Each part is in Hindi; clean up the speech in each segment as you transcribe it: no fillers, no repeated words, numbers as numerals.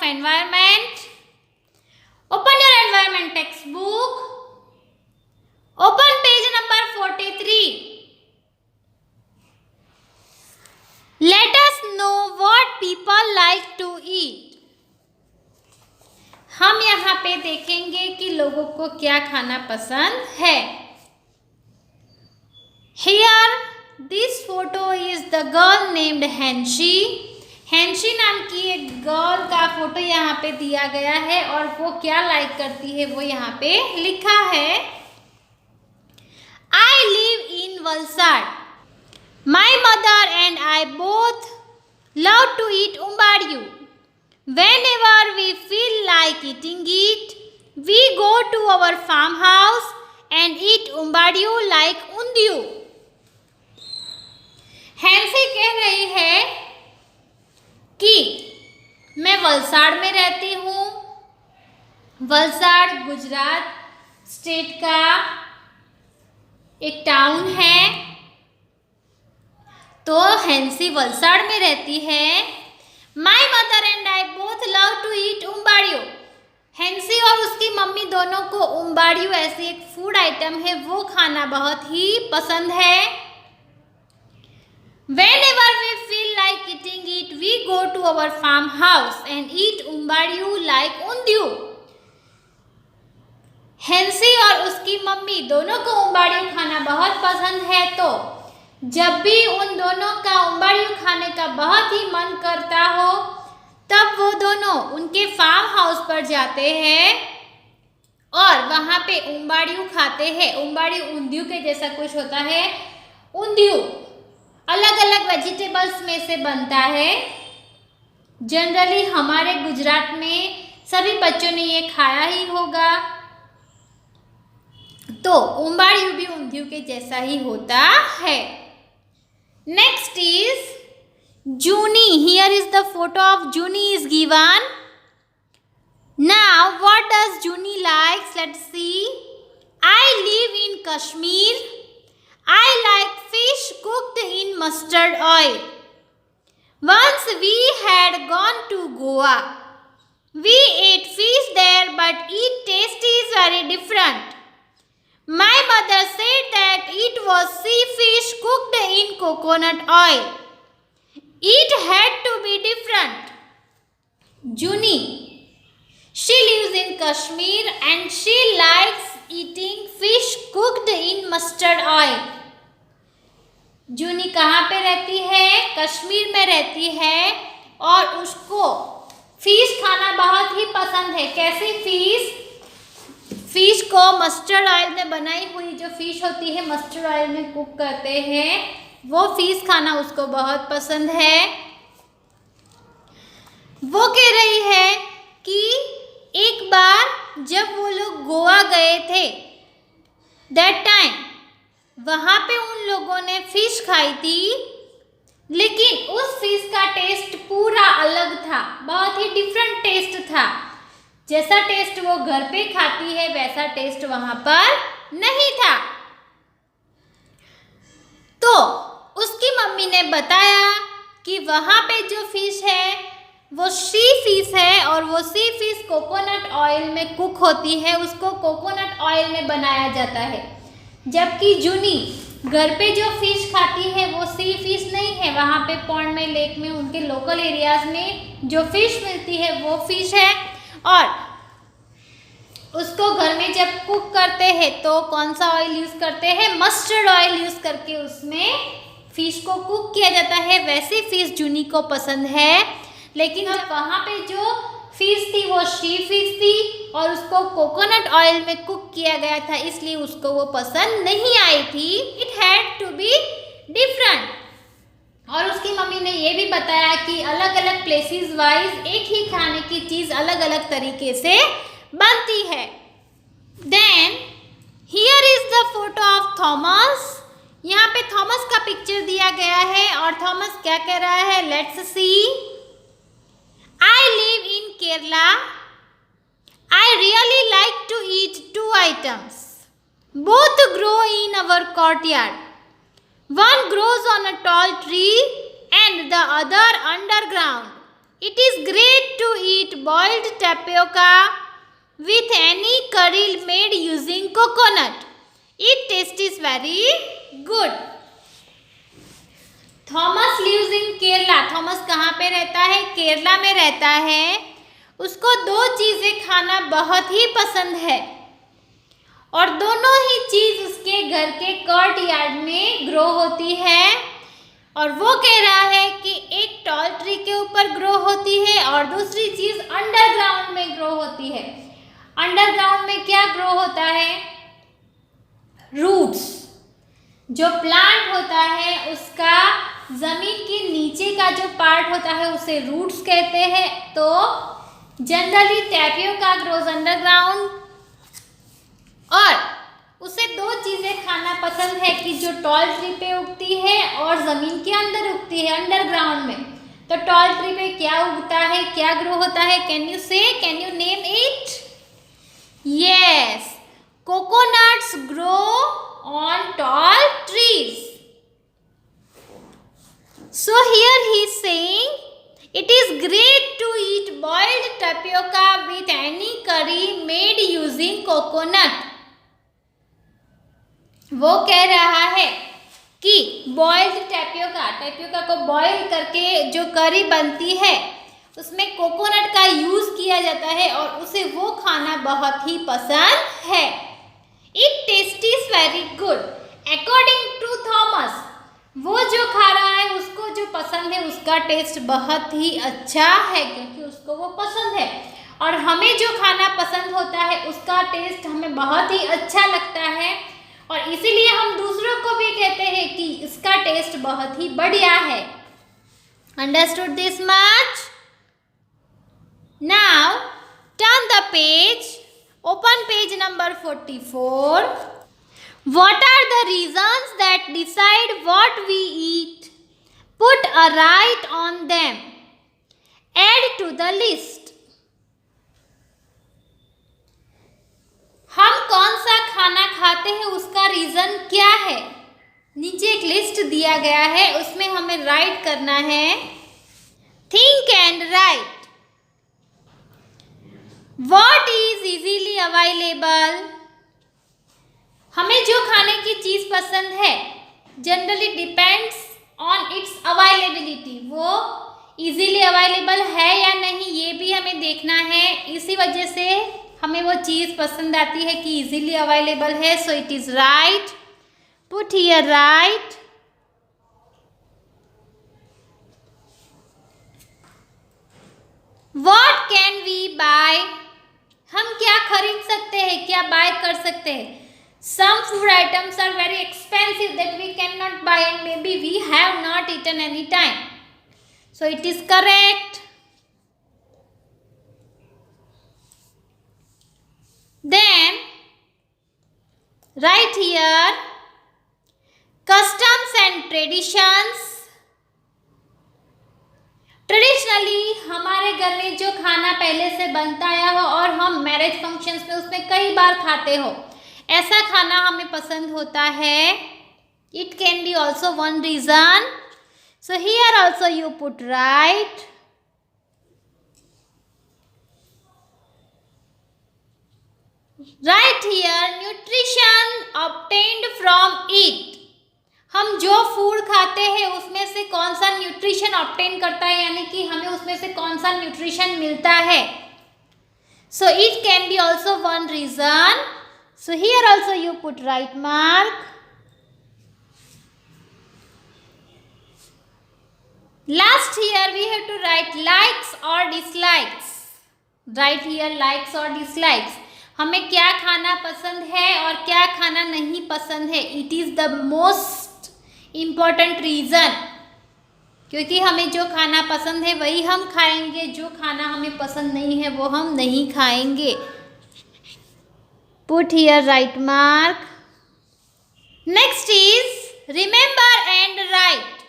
of environment. Open your environment textbook. Open page number 43. Let us know what people like to eat. हम यहाँ पे देखेंगे कि लोगों को क्या खाना पसंद है. Here, this photo is the girl named Hanshi. हैंशी नाम की एक गर्ल का फोटो यहाँ पे दिया गया है और वो क्या लाइक करती है वो यहाँ पे लिखा है. I live in Valsad. My mother and I both love to eat umbadiyu. Whenever we feel like eating it, we go to our farmhouse and eat umbadiyu like undiyu. Hansi कह रही है कि मैं वलसाड़ में रहती हूँ. वलसाड़ गुजरात स्टेट का एक टाउन है. तो हैंसी वलसाड़ में रहती है. My mother and I both love to eat umbadiyo. हैंसी और उसकी मम्मी दोनों को उम्बाड़ियो ऐसी एक फूड आइटम है वो खाना बहुत ही पसंद है. Whenever we feel like eating it, we go to our farmhouse and eat umbadiyu like undiyu. Hansi और उसकी मम्मी दोनों को उम्बाड़ियू खाना बहुत पसंद है. तो जब भी उन दोनों का उम्बाड़ियू खाने का बहुत ही मन करता हो तब वो दोनों उनके फार्म हाउस पर जाते हैं और वहाँ पे उम्बाड़ियू खाते हैं. उम्बाड़ियू उंदियू के जैसा कुछ होता है. उंदियू अलग अलग वेजिटेबल्स में से बनता है. जनरली हमारे गुजरात में सभी बच्चों ने ये खाया ही होगा. तो उम्बाड़ियू भी उंदियू के जैसा ही होता है. Next is Juni. Here is the photo of Juni is given. Now what does Juni likes? Let's see. I live in Kashmir. I like fish cooked in mustard oil. Once we had gone to Goa. We ate fish there, but its taste is very different. My mother said that it was sea fish cooked in coconut oil. It had to be different. Juni. She lives in Kashmir and she likes eating fish cooked in mustard oil. जूनी कहाँ पे रहती है? कश्मीर में रहती है और उसको फिश खाना बहुत ही पसंद है. कैसी फिश? फिश को मस्टर्ड ऑयल में बनाई हुई जो फिश होती है मस्टर्ड ऑयल में कुक करते हैं वो फिश खाना उसको बहुत पसंद है. वो कह रही है कि एक बार जब वो लोग गोवा गए थे दैट टाइम वहाँ पे उन लोगों ने फिश खाई थी लेकिन उस फिश का टेस्ट पूरा अलग था. बहुत ही डिफरेंट टेस्ट था. जैसा टेस्ट वो घर पे खाती है वैसा टेस्ट वहाँ पर नहीं था. तो उसकी मम्मी ने बताया कि वहाँ पे जो फिश है वो सी फिश है और वो सी फिश कोकोनट ऑयल में कुक होती है. उसको कोकोनट ऑयल में बनाया जाता है. जबकि जूनी घर पे जो फिश खाती है वो सी फिश नहीं है. वहाँ पे पॉन्ड में लेक में उनके लोकल एरियाज में जो फिश मिलती है वो फिश है. और उसको घर में जब कुक करते हैं तो कौन सा ऑयल यूज़ करते हैं? मस्टर्ड ऑयल यूज़ करके उसमें फिश को कुक किया जाता है. वैसे फिश जूनी को पसंद है. लेकिन अब वहाँ पे जो फिश थी वो सी फिश थी और उसको कोकोनट ऑयल में कुक किया गया था इसलिए उसको वो पसंद नहीं आई थी. It had to be different. और उसकी मम्मी ने ये भी बताया कि अलग अलग प्लेसेस वाइज एक ही खाने की चीज़ अलग अलग तरीके से बनती है. Then here is the photo of Thomas. यहाँ पे थॉमस का पिक्चर दिया गया है और थॉमस क्या कह रहा है? Let's see. I live in Kerala. I really like to eat two items. Both grow in our courtyard. One grows on a tall tree and the other underground. It is great to eat boiled tapioca with any curry made using coconut. Its taste is very good. Thomas lives in Kerala. Thomas कहाँ पे रहता है? केरला में रहता है. उसको 2 चीज़ें खाना बहुत ही पसंद है और दोनों ही चीज़ उसके घर के कर्ट यार्ड में ग्रो होती है. और वो कह रहा है कि एक टॉल ट्री के ऊपर ग्रो होती है और दूसरी चीज़ अंडरग्राउंड में ग्रो होती है. अंडरग्राउंड में क्या ग्रो होता है? रूट्स. जो प्लांट होता है उसका जमीन के नीचे का जो पार्ट होता है उसे रूट्स कहते हैं. तो जनरली टैपियोका ग्रोज अंडरग्राउंड और उसे 2 चीज़ें खाना पसंद है कि जो टॉल ट्री पे उगती है और ज़मीन के अंदर उगती है अंडरग्राउंड में. तो टॉल ट्री पे क्या उगता है, क्या ग्रो होता है? Can you name it? Yes, coconuts grow on tall trees. So here he is saying, it is great to eat boiled tapioca with any curry made using coconut. वो कह रहा है कि बॉइल्ड टैपियोका को बॉईल करके जो करी बनती है उसमें कोकोनट का यूज़ किया जाता है और उसे वो खाना बहुत ही पसंद है. It taste is very good. According to Thomas, वो जो खा रहा है उसको जो पसंद है उसका टेस्ट बहुत ही अच्छा है क्योंकि उसको वो पसंद है. और हमें जो खाना पसंद होता है उसका टेस्ट हमें बहुत ही अच्छा लगता है और इसीलिए हम दूसरों को भी कहते हैं कि इसका टेस्ट बहुत ही बढ़िया है. Understood this much? Now turn the page. Open page number 44. What are the reasons that decide what we eat? Put a right on them. Add to the list. हम कौन सा खाना खाते हैं उसका रीज़न क्या है? नीचे एक लिस्ट दिया गया है, उसमें हमें राइट करना है. Think and right. What is easily available? हमें जो खाने की चीज़ पसंद है generally depends on it's availability. वो इजीली अवेलेबल है या नहीं ये भी हमें देखना है. इसी वजह से हमें वो चीज़ पसंद आती है कि इजीली अवेलेबल है. So it is right. Put here right. What can we buy? हम क्या खरीद सकते हैं, क्या बाय कर सकते हैं? Some food items are very expensive that we cannot buy and maybe we have not eaten any time. So it is correct. Then right here, customs and traditions. Traditionally हमारे घर में जो खाना पहले से बनता आया हो और हम मैरिज फंक्शंस में उसमें कई बार खाते हो, ऐसा खाना हमें पसंद होता है. It can be also one reason. So here also you put right. Right here nutrition obtained from it. हम जो फूड खाते हैं उसमें से कौन सा न्यूट्रिशन ऑब्टेन करता है, यानी कि हमें उसमें से कौन सा न्यूट्रिशन मिलता है. So it can be also one reason. So here also you put right mark. Last here we have to write likes or dislikes. Write here likes or dislikes. हमें क्या खाना पसंद है और क्या खाना नहीं पसंद है. It is the most important reason. क्योंकि हमें जो खाना पसंद है वही हम खाएंगे, जो खाना हमें पसंद नहीं है वो हम नहीं खाएंगे. Put here right mark. Next is remember and write.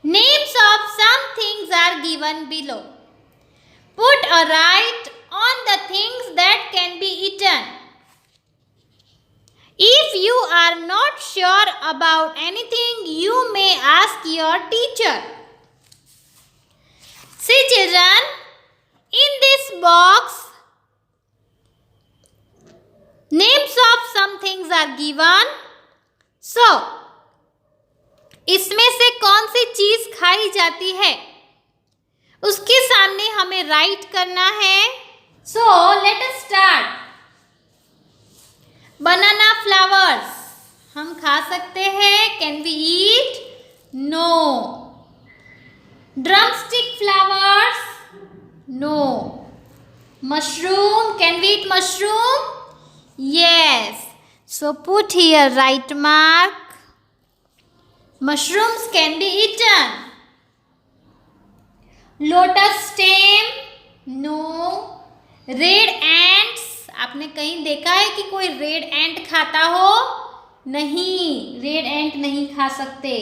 Names of some things are given below. Put a right on the things that can be eaten. If you are not sure about anything, you may ask your teacher. See children, in this box, names of some things are given. So, इसमें से कौन सी चीज खाई जाती है उसके सामने हमें राइट करना है. So, let us start. Banana flowers हम खा सकते हैं. Can we eat? No. Drumstick flowers? No. Mushroom? Can we eat mushroom? Yes. So put here right mark. Mushrooms can be eaten. Lotus stem? No. Red ants? आपने कहीं देखा है कि कोई रेड एंट खाता हो? नहीं, रेड एंट नहीं खा सकते.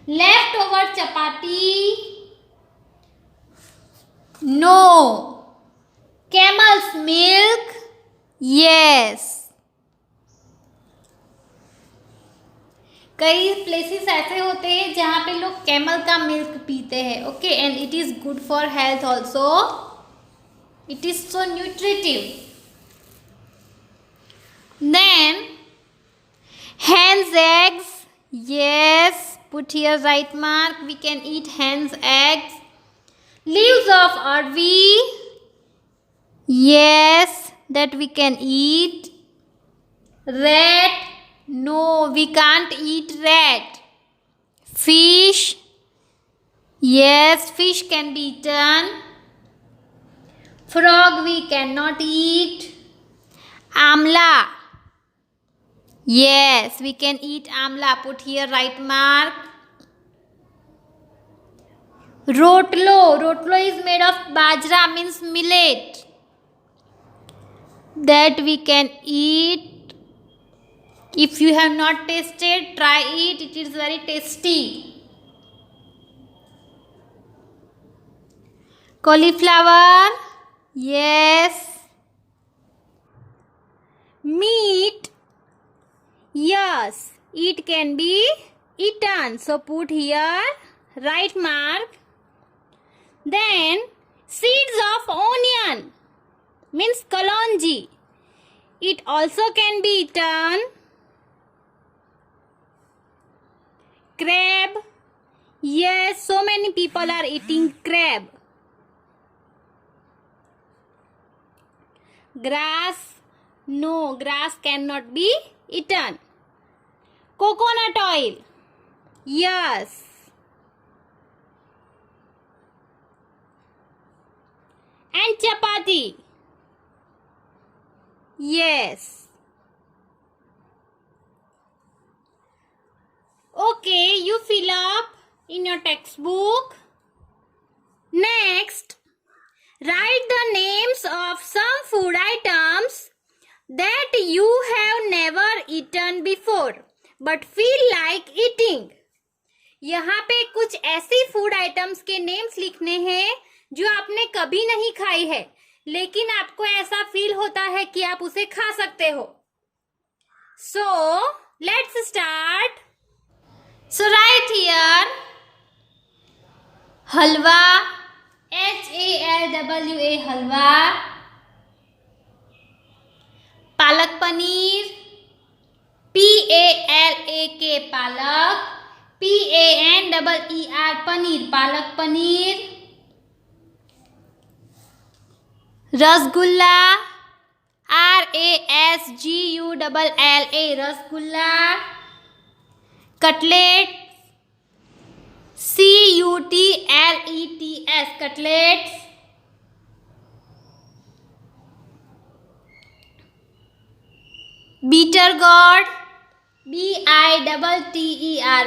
Left over chapati? No. Camel's milk? Yes. कई प्लेसेस ऐसे होते हैं जहाँ पे लोग कैमल का मिल्क पीते हैं. Okay, and it is good for health also. It is so nutritive. Then hen's eggs? Yes, put here right mark. We can eat hen's eggs. Leaves of arvi? Yes, that we can eat. Rat? No, we can't eat rat. Fish? Yes, fish can be eaten. Frog we cannot eat. Amla? Yes, we can eat amla. Put here right mark. Rotlo. Rotlo is made of bajra, means millet. That we can eat. If you have not tasted, try it. It is very tasty. Cauliflower. Yes. Meat. Yes, it can be eaten. So put here right mark. Then seeds of onion means kalonji. It also can be eaten. Crab. Yes, so many people are eating crab. Grass. No, grass cannot be eaten. Coconut oil. Yes. And chapati. Yes. Okay, you fill up in your textbook. Next, write the names of some food items that you have never eaten before but feel like eating. यहाँ पे कुछ ऐसी फूड आइटम्स के नेम्स लिखने हैं जो आपने कभी नहीं खाई है लेकिन आपको ऐसा फील होता है कि आप उसे खा सकते हो. So, let's start. So, write here halwa. HALWA halwa. Palak paneer. PALAK पालक. PANEER paneer. Palak paneer. Rasgulla. RASGULLA rasgulla. Cutlet. CUTLETS cutlets. Bitter gourd. BITTER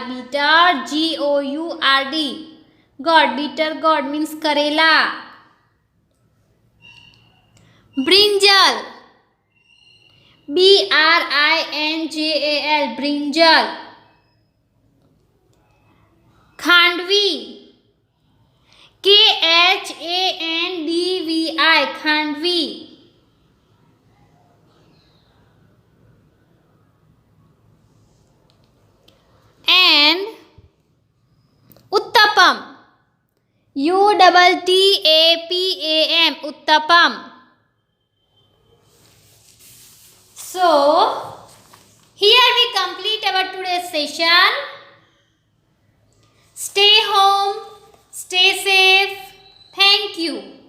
bitter. GOURD gourd. Bitter gourd means karela. Brinjal. BRINJAL brinjal. Khandvi. KHANDVI khandvi. And uttapam. UTTAPAM, Uttapam. So, here we complete our today's session. Stay home, stay safe. Thank you.